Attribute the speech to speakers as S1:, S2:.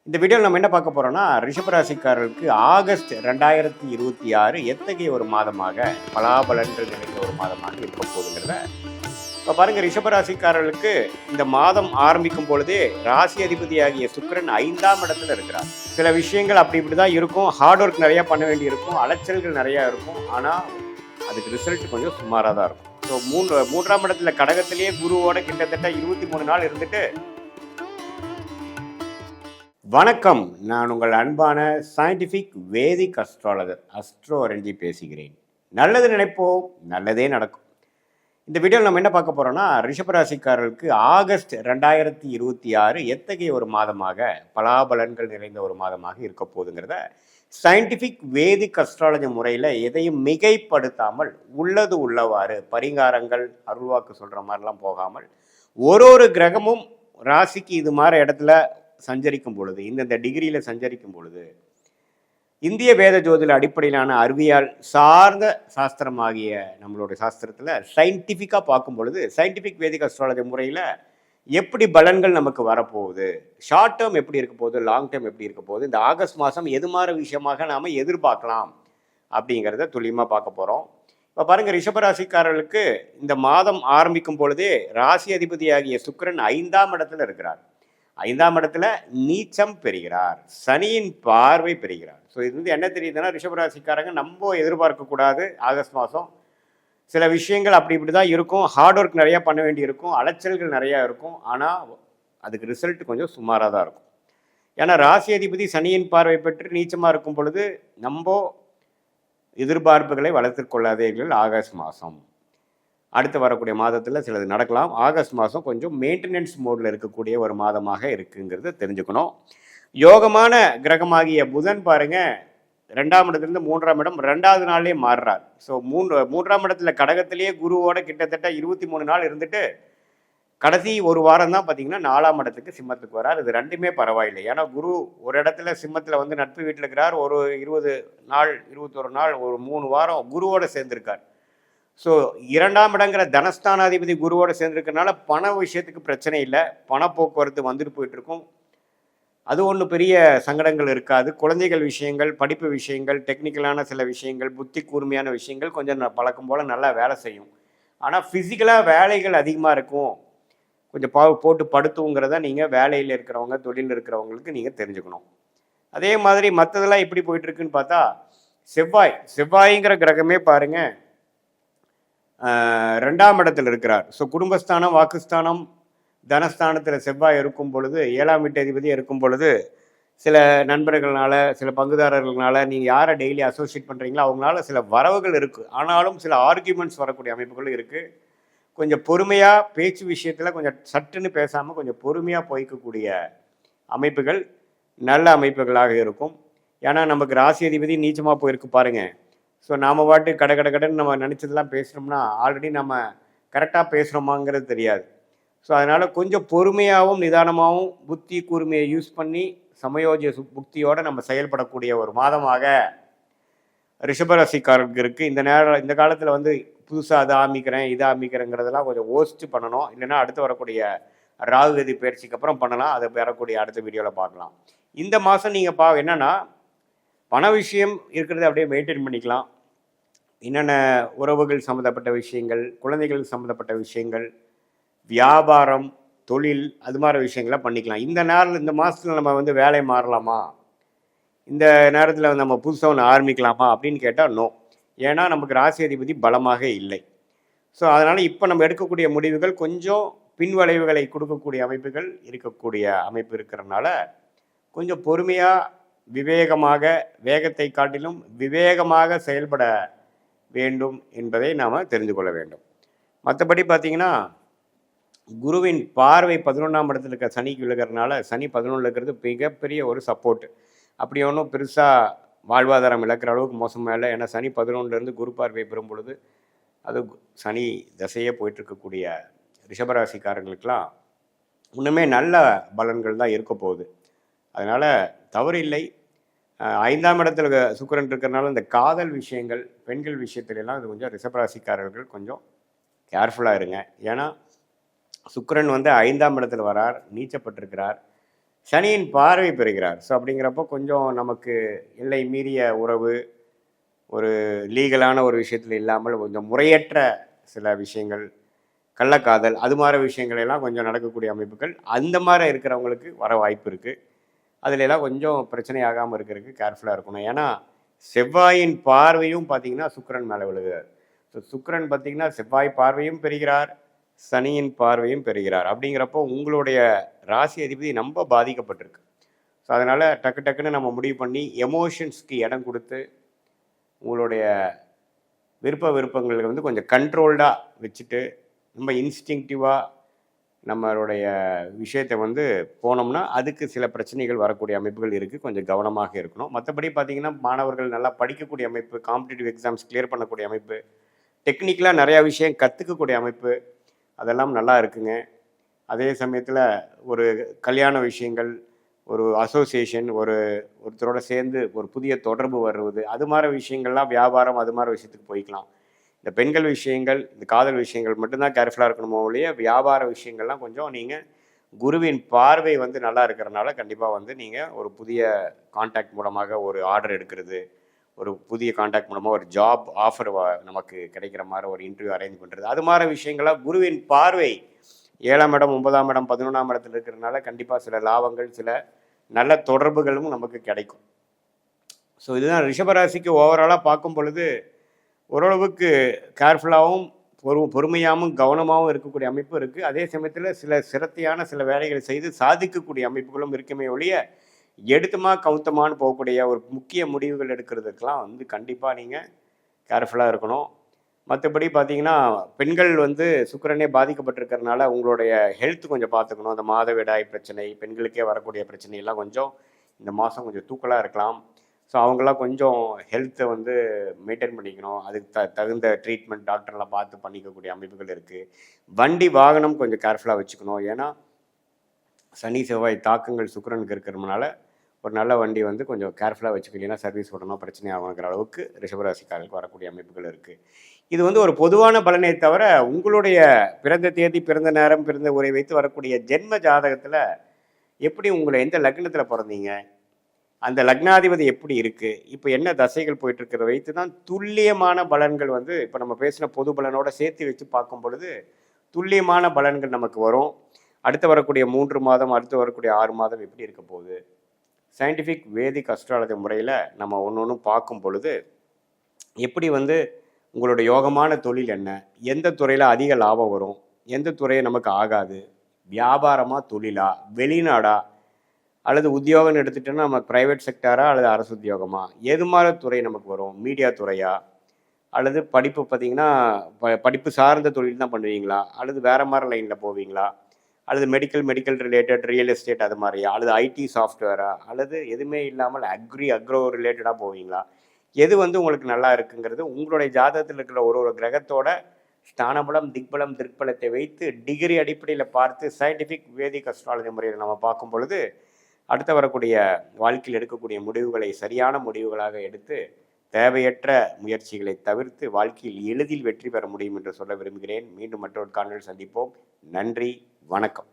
S1: இந்த வீடியோவில் நம்ம என்ன பார்க்க போறோம்னா, ரிஷபராசிக்காரர்களுக்கு ஆகஸ்ட் 2026 எத்தகைய ஒரு மாதமாக பலாபலன்கள் நிறைந்த ஒரு மாதமாக இருக்க போகுதுங்கிறத இப்போ பாருங்க. ரிஷபராசிக்காரர்களுக்கு இந்த மாதம் ஆரம்பிக்கும் பொழுதே ராசி அதிபதியாகிய சுக்கிரன் 5ஆம் இடத்துல இருக்கிறார். சில விஷயங்கள் அப்படி இப்படி தான் இருக்கும். ஹார்ட் ஒர்க் நிறையா பண்ண வேண்டி இருக்கும், அலைச்சல்கள் நிறையா இருக்கும். ஆனால் அதுக்கு ரிசல்ட் கொஞ்சம் சுமாராக தான் இருக்கும். ஸோ மூன்றாம் இடத்துல கடகத்திலேயே குருவோட கிட்டத்தட்ட 23 நாள் இருந்துட்டு, வணக்கம், நான் உங்கள் அன்பான சயின்டிஃபிக் வேதிக் அஸ்ட்ராலஜர் அஸ்ட்ரோ அரஞ்சி பேசுகிறேன். நல்லது நினைப்போம், நல்லதே நடக்கும். இந்த வீடியோவில் நம்ம என்ன பார்க்க போகிறோம்னா, ரிஷபராசிக்காரர்களுக்கு ஆகஸ்ட் 2026 எத்தகைய ஒரு மாதமாக பலாபலன்கள் நிறைந்த ஒரு மாதமாக இருக்க போகுதுங்கிறத சயின்டிஃபிக் வேதிக் அஸ்ட்ராலஜி முறையில் எதையும் மிகைப்படுத்தாமல் உள்ளது உள்ளவாறு பரிகாரங்கள் அருள்வாக்கு சொல்கிற மாதிரிலாம் போகாமல் ஒரு கிரகமும் ராசிக்கு இது மாதிரி இடத்துல சஞ்சரிக்கும் பொழுது, இந்தந்த டிகிரியில் சஞ்சரிக்கும் பொழுது, இந்திய வேத ஜோதிட அடிப்படையிலான அறிவியல் சார்ந்த சாஸ்திரமாகிய நம்மளுடைய சாஸ்திரத்தில் சயின்டிஃபிக்காக பார்க்கும் பொழுது, சயின்டிஃபிக் வேதிக் அஸ்ட்ராலஜி முறையில் எப்படி பலன்கள் நமக்கு வரப்போகுது, ஷார்ட் டேர்ம் எப்படி இருக்க போகுது, லாங் டேர்ம் எப்படி இருக்க போகுது, இந்த ஆகஸ்ட் மாதம் எது மாதிரி விஷயமாக நாம் எதிர்பார்க்கலாம் அப்படிங்கிறத துல்லியமாக பார்க்க போகிறோம். இப்போ பாருங்கள், ரிஷபராசிக்காரர்களுக்கு இந்த மாதம் ஆரம்பிக்கும் பொழுதே ராசி அதிபதியாகிய சுக்கிரன் 5ஆம் இடத்துல இருக்கிறார். 5ஆம் இடத்துல நீச்சம் பெறுகிறார், சனியின் பார்வை பெறுகிறார். ஸோ இது வந்து என்ன தெரியுதுன்னா, ரிஷபராசிக்காரங்க நம்ம எதிர்பார்க்கக்கூடாது. ஆகஸ்ட் மாதம் சில விஷயங்கள் அப்படி இப்படி தான் இருக்கும். ஹார்ட் ஒர்க் நிறையா பண்ண வேண்டி இருக்கும், அலைச்சல்கள் நிறையா இருக்கும். ஆனால் அதுக்கு ரிசல்ட் கொஞ்சம் சுமாராக தான் இருக்கும். ஏன்னா ராசி அதிபதி சனியின் பார்வை பெற்று நீச்சமாக இருக்கும் பொழுது நம்ம எதிர்பார்ப்புகளை வளர்த்து கொள்ளாதீர்கள். ஆகஸ்ட் மாதம் அடுத்து வரக்கூடிய மாதத்தில் சிலது நடக்கலாம். ஆகஸ்ட் மாதம் கொஞ்சம் மெயின்டெனன்ஸ் மோடில் இருக்கக்கூடிய ஒரு மாதமாக இருக்குங்கிறத தெரிஞ்சுக்கணும். யோகமான கிரகமாகிய புதன் பாருங்க, 2ஆம் இடத்துலேருந்து 3ஆம் இடம் 2வது நாள்லேயே மாறுறார். ஸோ மூன்றாம் இடத்துல கடகத்திலேயே குருவோட கிட்டத்தட்ட 23 நாள் இருந்துட்டு கடைசி ஒரு வாரம் தான் பார்த்தீங்கன்னா 4ஆம் இடத்துக்கு சிம்மத்துக்கு வரார். இது ரெண்டுமே பரவாயில்லை. ஏன்னா குரு ஒரு இடத்துல சிம்மத்தில் வந்து நட்பு வீட்டில் இருக்கிறார். ஒரு 20 நாள் 21 நாள் ஒரு 3 வாரம் குருவோட சேர்ந்திருக்கார். ஸோ 2ஆம் இடங்கிற தனஸ்தானாதிபதி குருவோடு சேர்ந்துருக்கனால பண விஷயத்துக்கு பிரச்சனை இல்லை. பணப்போக்குவரத்து வந்துட்டு போயிட்டுருக்கும். அது ஒன்றும் பெரிய சங்கடங்கள் இருக்காது. குழந்தைகள் விஷயங்கள், படிப்பு விஷயங்கள், டெக்னிக்கலான சில விஷயங்கள், புத்தி கூர்மையான விஷயங்கள் கொஞ்சம் பழக்கம் போல் நல்லா வேலை செய்யும். ஆனால் ஃபிசிக்கலாக வேலைகள் அதிகமாக இருக்கும். கொஞ்சம் போட்டு படுத்துங்கிறத நீங்கள் வேலையில் இருக்கிறவங்க, தொழிலில் இருக்கிறவங்களுக்கு நீங்கள் தெரிஞ்சுக்கணும். அதே மாதிரி மற்றதெல்லாம் எப்படி போயிட்டுருக்குன்னு பார்த்தா, செவ்வாய்ங்கிற கிரகமே பாருங்கள் 2ஆம் இடத்தில் இருக்கிறார். ஸோ குடும்பஸ்தானம், வாக்குஸ்தானம், தனஸ்தானத்தில் செவ்வாய் இருக்கும் பொழுது, 7ஆம் வீட்டு அதிபதியாக இருக்கும் பொழுது, சில நண்பர்களால், சில பங்குதாரர்களால், நீங்கள் யாரை டெய்லி அசோசியேட் பண்ணுறீங்களோ அவங்களால சில வரவுகள் இருக்குது. ஆனாலும் சில ஆர்கியூமெண்ட்ஸ் வரக்கூடிய அமைப்புகள் இருக்குது. கொஞ்சம் பொறுமையாக பேச்சு விஷயத்தில் கொஞ்சம் சட்டுன்னு பேசாமல் கொஞ்சம் பொறுமையாக போய்க்கக்கூடிய அமைப்புகள் நல்ல அமைப்புகளாக இருக்கும். ஏன்னா நமக்கு ராசி அதிபதி நீச்சமாக போயிருக்கு பாருங்கள். ஸோ நாம் பாட்டு கடன் நம்ம நினச்சதெல்லாம் பேசுகிறோம்னா ஆல்ரெடி நம்ம கரெக்டாக பேசுகிறோமாங்கிறது தெரியாது. ஸோ அதனால் கொஞ்சம் பொறுமையாகவும் நிதானமாகவும் புத்தி கூர்மையை யூஸ் பண்ணி சமயோஜிய புக்தியோடு நம்ம செயல்படக்கூடிய ஒரு மாதமாக ரிஷபராசிக்காரருக்கு இருக்குது. இந்த காலத்தில் வந்து புதுசாக அதை ஆமிக்கிறேன் இதை ஆமிக்கிறேங்கிறதெல்லாம் கொஞ்சம் யோசித்து பண்ணணும். இல்லைன்னா அடுத்து வரக்கூடிய ராகுகதி பயிற்சிக்கு அப்புறம் பண்ணலாம். அதை வரக்கூடிய அடுத்த வீடியோவில் பார்க்கலாம். இந்த மாதம் நீங்கள் என்னென்னா, பண விஷயம் இருக்கிறத அப்படியே மெயின்டைன் பண்ணிக்கலாம். என்னென்ன உறவுகள் சம்மந்தப்பட்ட விஷயங்கள், குழந்தைகள் சம்மந்தப்பட்ட விஷயங்கள், வியாபாரம், தொழில், அது மாதிரி விஷயங்கள்லாம் பண்ணிக்கலாம். இந்த மாதத்தில் நம்ம வந்து வேலை மாறலாமா, இந்த நேரத்தில் நம்ம புதுசாக ஒன்று ஆரம்பிக்கலாமா அப்படின்னு கேட்டால் நோ. ஏன்னா நமக்கு ராசி அதிபதி பலமாக இல்லை. ஸோ அதனால் இப்போ நம்ம எடுக்கக்கூடிய முடிவுகள் கொஞ்சம் பின்வளைவுகளை கொடுக்கக்கூடிய அமைப்புகள் இருக்கக்கூடிய அமைப்பு இருக்கிறதுனால கொஞ்சம் பொறுமையாக விவேகமாக, வேகத்தை காட்டிலும் விவேகமாக செயல்பட வேண்டும் என்பதை நாம் தெரிந்து கொள்ள வேண்டும். மற்றபடி பார்த்திங்கன்னா, குருவின் பார்வை 11ஆம் இடத்துல இருக்க சனிக்கு விழுகிறதுனால, சனி 11 இருக்கிறது மிகப்பெரிய ஒரு சப்போர்ட்டு. அப்படி ஒன்றும் பெருசாக வாழ்வாதாரம் இழக்கிற அளவுக்கு மோசமாக இல்லை. ஏன்னா சனி 11லேருந்து குரு பார்வை பெறும் பொழுது அது சனி தசையே போயிட்டுருக்கக்கூடிய ரிஷபராசிக்காரர்களுக்கெல்லாம் இன்னுமே நல்ல பலன்கள் தான் இருக்க போகுது. அதனால் தவறு இல்லை. 5ஆம் இடத்துல சுக்கிரன் இருக்கிறதுனால இந்த காதல் விஷயங்கள், பெண்கள் விஷயத்துலலாம் இது கொஞ்சம் ரிஷபராசிக்காரர்கள் கொஞ்சம் கேர்ஃபுல்லாக இருங்க. ஏன்னா சுக்கிரன் வந்து 5ஆம் இடத்துல வரார், நீச்சப்பட்டிருக்கிறார். சனியின் பார்வை பெறுகிறார். ஸோ அப்படிங்கிறப்போ கொஞ்சம் நமக்கு எல்லை மீறிய உறவு, ஒரு லீகலான ஒரு விஷயத்தில் இல்லாமல் கொஞ்சம் முறையற்ற சில விஷயங்கள், கள்ளக்காதல் அது மாதிரி விஷயங்கள் எல்லாம் கொஞ்சம் நடக்கக்கூடிய அமைப்புகள் அந்த மாதிரி இருக்கிறவங்களுக்கு வர வாய்ப்பு இருக்குது. அதுல எல்லாம் கொஞ்சம் பிரச்சனை ஆகாமல் இருக்கிறதுக்கு கேர்ஃபுல்லாக இருக்கணும். ஏன்னா செவ்வாயின் பார்வையும் பார்த்தீங்கன்னா சுக்கிரன் மேலே விழுகிறார். ஸோ சுக்கிரன் பார்த்தீங்கன்னா செவ்வாய் பார்வையும் பெறுகிறார், சனியின் பார்வையும் பெறுகிறார். அப்படிங்கிறப்போ உங்களுடைய ராசி அதிபதி ரொம்ப பாதிக்கப்பட்டிருக்கு. ஸோ அதனால் டக்கு டக்குன்னு நம்ம முடிவு பண்ணி எமோஷன்ஸ்க்கு இடம் கொடுத்து உங்களுடைய விருப்பங்களை வந்து கொஞ்சம் கண்ட்ரோல்டாக வச்சுட்டு ரொம்ப இன்ஸ்டிங்டிவாக நம்மளுடைய விஷயத்தை வந்து போனோம்னா அதுக்கு சில பிரச்சனைகள் வரக்கூடிய அமைப்புகள் இருக்குது. கொஞ்சம் கவனமாக இருக்கணும். மற்றபடி பார்த்தீங்கன்னா மாணவர்கள் நல்லா படிக்கக்கூடிய அமைப்பு, காம்படிட்டிவ் எக்ஸாம்ஸ் கிளியர் பண்ணக்கூடிய அமைப்பு, டெக்னிக்கலாக நிறையா விஷயம் கற்றுக்கக்கூடிய அமைப்பு, அதெல்லாம் நல்லா இருக்குங்க. அதே சமயத்தில் ஒரு கல்யாண விஷயங்கள், ஒரு அசோசியேஷன், ஒருத்தரோட சேர்ந்து ஒரு புதிய தொடர்பு வருவது, அது மாதிரி விஷயங்கள்லாம் வியாபாரம் அது மாதிரி விஷயத்துக்கு போய்க்கலாம். இந்த பெண்கள் விஷயங்கள், இந்த காதல் விஷயங்கள் மட்டும்தான் கேர்ஃபுல்லாக இருக்கணுமோ ஒழிய வியாபார விஷயங்கள்லாம் கொஞ்சம் நீங்கள் குருவின் பார்வை வந்து நல்லா இருக்கிறனால கண்டிப்பாக வந்து நீங்கள் ஒரு புதிய கான்டாக்ட் மூலமாக ஒரு ஆர்டர் எடுக்கிறது, ஒரு புதிய கான்டாக்ட் மூலமாக ஒரு ஜாப் ஆஃபர் நமக்கு கிடைக்கிற மாதிரி ஒரு இன்டர்வியூ அரேஞ்ச் பண்ணுறது, அது மாதிரி விஷயங்கள்லாம் குருவின் பார்வை 7ஆம் இடம் 9ஆம் இடம் 11ஆம் இடத்துல இருக்கிறதுனால கண்டிப்பாக சில லாபங்கள், சில நல்ல தொடர்புகளும் நமக்கு கிடைக்கும். ஸோ இதுதான் ரிஷபராசிக்கு ஓவராலாக பார்க்கும் பொழுது ஓரளவுக்கு கேர்ஃபுல்லாகவும் பொறுமையாகவும் கவனமாகவும் இருக்கக்கூடிய அமைப்பு இருக்குது. அதே சமயத்தில் சில சிரத்தையான சில வேலைகளை செய்து சாதிக்கக்கூடிய அமைப்புகளும் இருக்குமே ஒழிய எடுத்துமா கவுத்தமானு போகக்கூடிய ஒரு முக்கிய முடிவுகள் எடுக்கிறதுக்கெலாம் வந்து கண்டிப்பாக நீங்கள் கேர்ஃபுல்லாக இருக்கணும். மற்றபடி பார்த்தீங்கன்னா பெண்கள் வந்து சுக்கிரனே பாதிக்கப்பட்டிருக்கிறதுனால உங்களுடைய ஹெல்த் கொஞ்சம் பார்த்துக்கணும். அந்த மாதவிடாய் பிரச்சனை, பெண்களுக்கே வரக்கூடிய பிரச்சனையெல்லாம் கொஞ்சம் இந்த மாதம் கொஞ்சம் தூக்கலாக இருக்கலாம். ஸோ அவங்களாம் கொஞ்சம் ஹெல்த்தை வந்து மெயின்டைன் பண்ணிக்கணும். அதுக்கு தகுந்த ட்ரீட்மெண்ட் டாக்டர்லாம் பார்த்து பண்ணிக்கக்கூடிய அமைப்புகள் இருக்குது. வண்டி வாகனம் கொஞ்சம் கேர்ஃபுல்லாக வச்சுக்கணும். ஏன்னா சனி செவ்வாய் தாக்கங்கள் சுக்கிரனுக்கு இருக்கிறதுனால ஒரு நல்ல வண்டி வந்து கொஞ்சம் கேர்ஃபுல்லாக வச்சுக்கலைன்னா சர்வீஸ் விடணும், பிரச்சனை ஆகுங்கிற அளவுக்கு ரிஷபராசிக்காரர்களுக்கு வரக்கூடிய அமைப்புகள் இருக்குது. இது வந்து ஒரு பொதுவான பலனை தவிர உங்களுடைய பிறந்த தேதி, பிறந்த நேரம், பிறந்த உரை வைத்து வரக்கூடிய ஜென்ம ஜாதகத்தில் எப்படி உங்களை எந்த லக்னத்தில் பிறந்தீங்க, அந்த லக்னாதிபதி எப்படி இருக்குது, இப்போ என்ன தசைகள் போயிட்டுருக்கிறத வைத்து தான் துல்லியமான பலன்கள் வந்து இப்போ நம்ம பேசின பொது பலனோட சேர்த்து வச்சு பார்க்கும் பொழுது துல்லியமான பலன்கள் நமக்கு வரும். அடுத்து வரக்கூடிய 3 மாதம், அடுத்து வரக்கூடிய 6 மாதம் எப்படி இருக்க போகுது, சயின்டிஃபிக் வேதிக் அஸ்ட்ராலஜி முறையில் நம்ம ஒன்று ஒன்றும் பார்க்கும் பொழுது எப்படி வந்து உங்களோட யோகமான தொழில் என்ன, எந்த துறையில் அதிக லாபம் வரும், எந்த துறையை நமக்கு ஆகாது, வியாபாரமாக தொழிலா, வெளிநாடா, அல்லது உத்தியோகம்னு எடுத்துகிட்டோன்னா நம்ம ப்ரைவேட் செக்டாரா அல்லது அரசு உத்தியோகமா, எது மாதிரி துறை நமக்கு வரும், மீடியா துறையா, அல்லது படிப்பு பார்த்திங்கன்னா படிப்பு சார்ந்த தொழில் தான் பண்ணுவீங்களா, அல்லது வேறு மாதிரி லைனில் போவீங்களா, அல்லது மெடிக்கல் ரிலேட்டட் ரியல் எஸ்டேட் அது மாதிரியா, அல்லது ஐடி சாஃப்ட்வேரா, அல்லது எதுவுமே இல்லாமல் அக்ரோ ரிலேட்டடாக போவீங்களா, எது வந்து உங்களுக்கு நல்லா இருக்குங்கிறது உங்களுடைய ஜாதகத்தில் இருக்கிற ஒரு கிரகத்தோட ஸ்தானபலம், திக்பலம், திருப்பலத்தை வைத்து டிகிரி அடிப்படையில் பார்த்து சயின்டிஃபிக் வேதிக் அஸ்ட்ராலஜி முறையில் நம்ம பார்க்கும் பொழுது அடுத்து வரக்கூடிய வாழ்க்கையில் எடுக்கக்கூடிய முடிவுகளை சரியான முடிவுகளாக எடுத்து தேவையற்ற முயற்சிகளை தவிர்த்து வாழ்க்கையில் எளிதில் வெற்றி பெற முடியும் என்று சொல்ல விரும்புகிறேன். மீண்டும் மற்றொரு காணொளியில் சந்திப்போம். நன்றி, வணக்கம்.